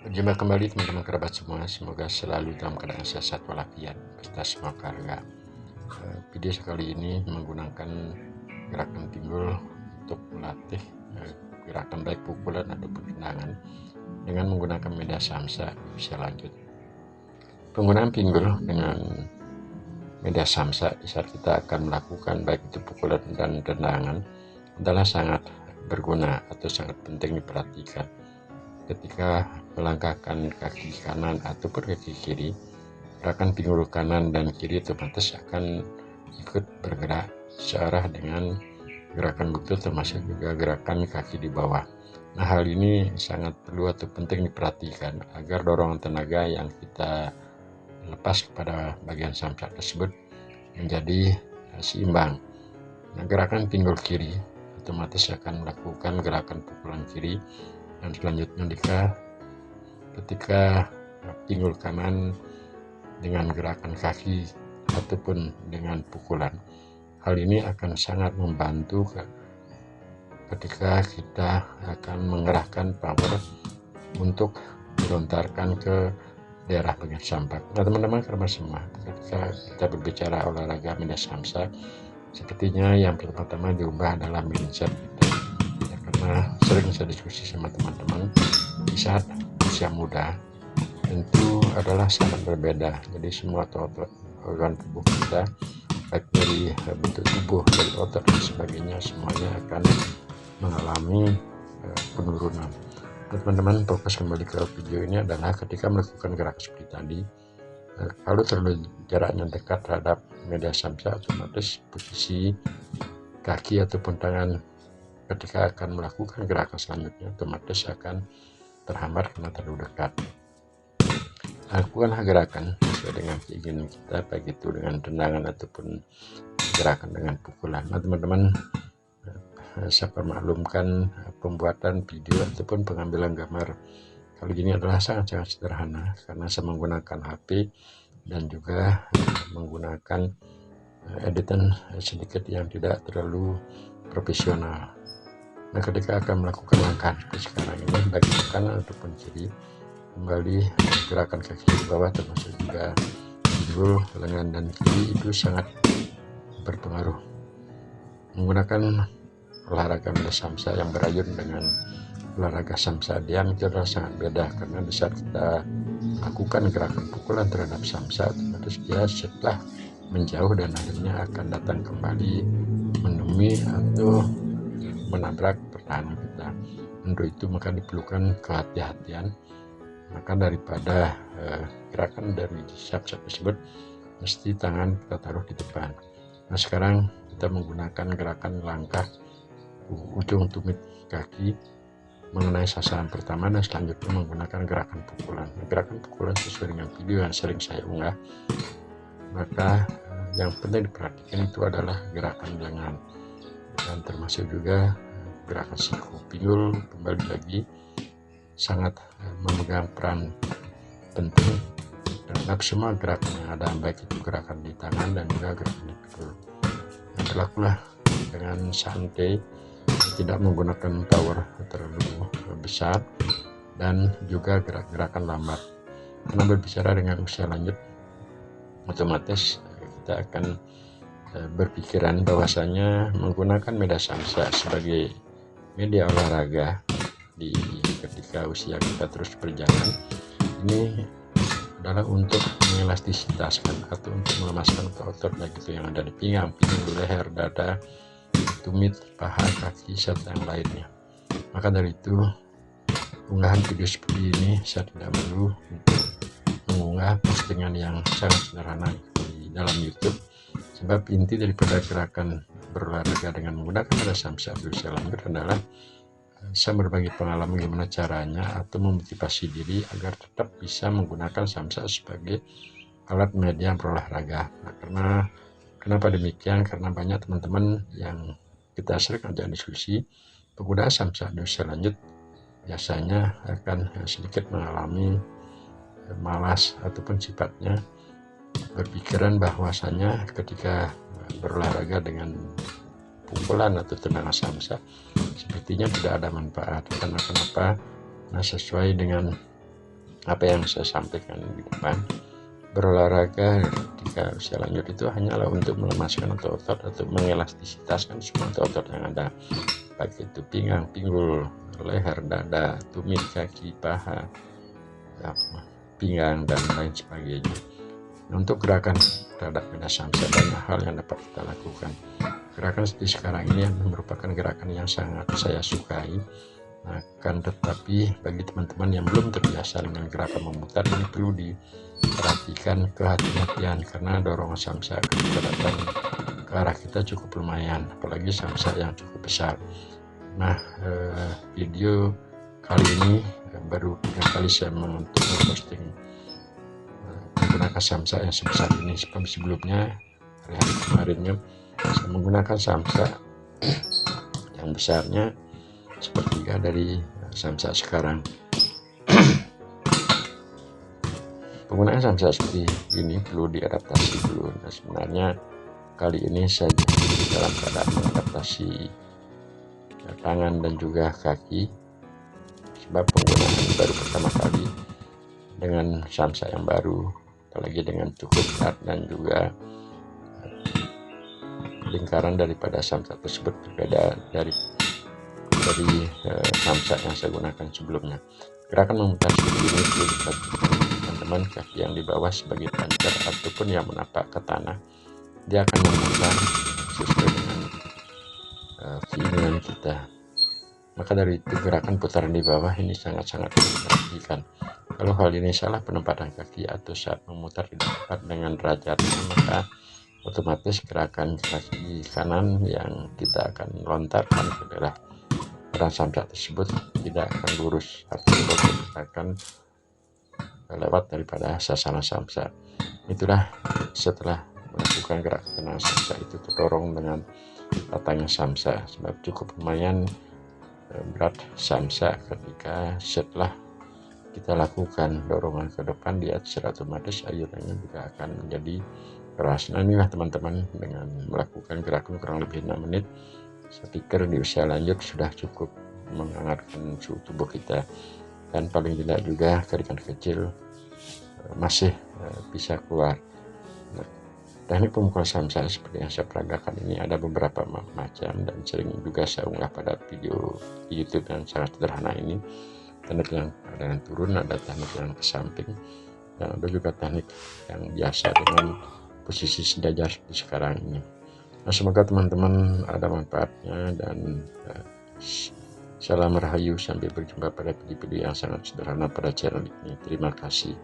Berjumpa kembali teman-teman kerabat semua, semoga selalu dalam keadaan sehat walafiat beserta semua keluarga. Video sekali ini menggunakan gerakan pinggul untuk melatih gerakan baik pukulan ataupun tendangan dengan menggunakan media samsa di usia lanjut. Penggunaan pinggul dengan media samsa di saat kita akan melakukan baik itu pukulan dan tendangan adalah sangat berguna atau sangat penting diperhatikan. Ketika melangkahkan kaki kanan ataupun kaki kiri, gerakan pinggul kanan dan kiri otomatis akan ikut bergerak searah dengan gerakan lutut, termasuk juga gerakan kaki di bawah. Nah, hal ini sangat perlu atau penting diperhatikan agar dorongan tenaga yang kita lepas kepada bagian samsak tersebut menjadi seimbang. Nah, gerakan pinggul kiri otomatis akan melakukan gerakan pukulan kiri, dan selanjutnya ketika pinggul kanan dengan gerakan kaki ataupun dengan pukulan, hal ini akan sangat membantu ketika kita akan mengerahkan power untuk dilontarkan ke daerah bagian samsak. Nah teman-teman kerabat semua, ketika kita berbicara olahraga media samsa, sepertinya yang pertama-tama diubah adalah mindset kita. Karena sering saya diskusi sama teman-teman, di saat usia muda tentu adalah sangat berbeda. Jadi semua organ tubuh kita, baik dari bentuk tubuh, dari otot dan sebagainya, semuanya akan mengalami penurunan. Teman-teman fokus kembali ke video ini adalah ketika melakukan gerak seperti tadi, kalau terlalu jaraknya dekat terhadap media samsa, otomatis posisi kaki ataupun tangan ketika akan melakukan gerakan selanjutnya otomatis akan terhambat karena terlalu dekat. Lakukanlah gerakan sesuai dengan keinginan kita, baik itu dengan tendangan ataupun gerakan dengan pukulan. Nah teman-teman, saya permaklumkan pembuatan video ataupun pengambilan gambar kali ini adalah sangat-sangat sederhana karena saya menggunakan HP dan juga menggunakan editan sedikit yang tidak terlalu profesional. Nah ketika akan melakukan langkah seperti sekarang ini, baik kanan ataupun kiri, kembali gerakan kaki di bawah termasuk juga pinggul, lengan dan kiri itu sangat berpengaruh. Menggunakan olahraga media samsa yang berayun dengan olahraga samsa diam itu adalah sangat beda, karena di saat kita lakukan gerakan pukulan terhadap samsa, otomatis dia setelah menjauh dan akhirnya akan datang kembali menemui atau menabrak pertahanan kita. Untuk itu maka diperlukan kehati-hatian. Maka daripada gerakan dari samsak tersebut, mesti tangan kita taruh di depan. Nah sekarang kita menggunakan gerakan langkah ujung tumit kaki mengenai sasaran pertama, dan selanjutnya menggunakan gerakan pukulan. Gerakan pukulan sesuai dengan video yang sering saya unggah, maka yang penting diperhatikan itu adalah gerakan lengan dan termasuk juga gerakan siku. Pinggul kembali lagi sangat memegang peran penting terhadap semua gerakan yang ada, baik itu gerakan di tangan dan juga gerakan di pinggul. Yang berlakulah dengan santai, tidak menggunakan power terlalu besar dan juga gerak-gerakan lambat. Karena berbicara dengan usia lanjut, otomatis kita akan berpikiran bahwasanya menggunakan media samsa sebagai media olahraga ketika usia kita terus berjalan ini adalah untuk mengelastisitaskan atau untuk melemaskan otot baik itu yang ada di pinggang, pinggul, leher, dada, tumit, paha, kaki, serta yang lainnya. Maka dari itu unggahan video seperti ini saya tidak perlu untuk mengunggah postingan yang sangat sederhana di dalam YouTube, sebab inti daripada gerakan berolahraga dengan menggunakan media samsa di usia lanjut adalah saya berbagi pengalaman gimana caranya atau memotivasi diri agar tetap bisa menggunakan samsa sebagai alat media berolahraga. Nah, kenapa demikian? Karena banyak teman-teman yang kita sering ajak diskusi, pengguna samsa di usia lanjut biasanya akan sedikit mengalami malas ataupun sifatnya berpikiran bahwasanya ketika berolahraga dengan pukulan atau tendangan samsa sepertinya tidak ada manfaat. Karena kenapa? Nah sesuai dengan apa yang saya sampaikan di depan. Berolahraga ketika usia lanjut itu hanyalah untuk melemaskan otot-otot atau mengelastisitaskan semua otot-otot yang ada, baik itu pinggang, pinggul, leher, dada, tumit, kaki, paha, ya, pinggang, dan lain sebagainya. Untuk gerakan terhadap benda samsa banyak hal yang dapat kita lakukan. Gerakan seperti sekarang ini merupakan gerakan yang sangat saya sukai. Akan tetapi bagi teman-teman yang belum terbiasa dengan gerakan memutar, ini perlu diperhatikan kehati-hatian, karena dorongan samsa ketika datang ke arah kita cukup lumayan, apalagi samsa yang cukup besar. Nah, video kali ini baru 3 kali saya memposting menggunakan samsa yang sebesar ini. Sebelumnya hari-hari kemarinnya saya menggunakan samsa yang besarnya sepertiga dari samsa sekarang. Penggunaan samsa seperti ini perlu diadaptasi dulu. Nah, sebenarnya kali ini saya dalam keadaan mengadaptasi tangan dan juga kaki, sebab penggunaan baru pertama kali dengan samsa yang baru, apalagi dengan cukup berat dan juga lingkaran daripada samsa tersebut berbeda dari samsa yang saya gunakan sebelumnya. Gerakan memutar seperti ini perlu diperhatikan teman-teman. Kaki yang di bawah sebagai pancar ataupun yang menapak ke tanah, dia akan memutar sesuai dengan keinginan kita. Maka dari itu gerakan putaran di bawah ini sangat-sangat diperhatikan. Kalau hal ini salah penempatan kaki atau saat memutar tidak tepat dengan derajatnya, maka otomatis gerakan kaki kanan yang kita akan lontarkan ke daerah pada samsa tersebut tidak akan lurus, artinya kita akan lewat daripada sasaran samsa. Itulah setelah melakukan gerak tenang samsa itu terdorong dengan datangnya samsa, sebab cukup lumayan berat samsa ketika setelah kita lakukan dorongan ke depan, dia secara otomatis ayunannya juga akan menjadi keras. Nah, inilah teman-teman, dengan melakukan gerakan kurang lebih 6 menit, saya pikir di usia lanjut sudah cukup menghangatkan suhu tubuh kita, dan paling tidak juga keringat kecil masih bisa keluar. Nah, teknik pemukulan samsa seperti yang saya peragakan ini ada beberapa macam dan sering juga saya unggah pada video di YouTube yang sangat sederhana ini. Teknik yang ada yang turun, ada teknik yang ke samping, dan ada juga teknik yang biasa dengan posisi sejajar seperti sekarang ini. Nah, semoga teman-teman ada manfaatnya, dan salam rahayu, sampai berjumpa pada video-video yang sangat sederhana pada channel ini. Terima kasih.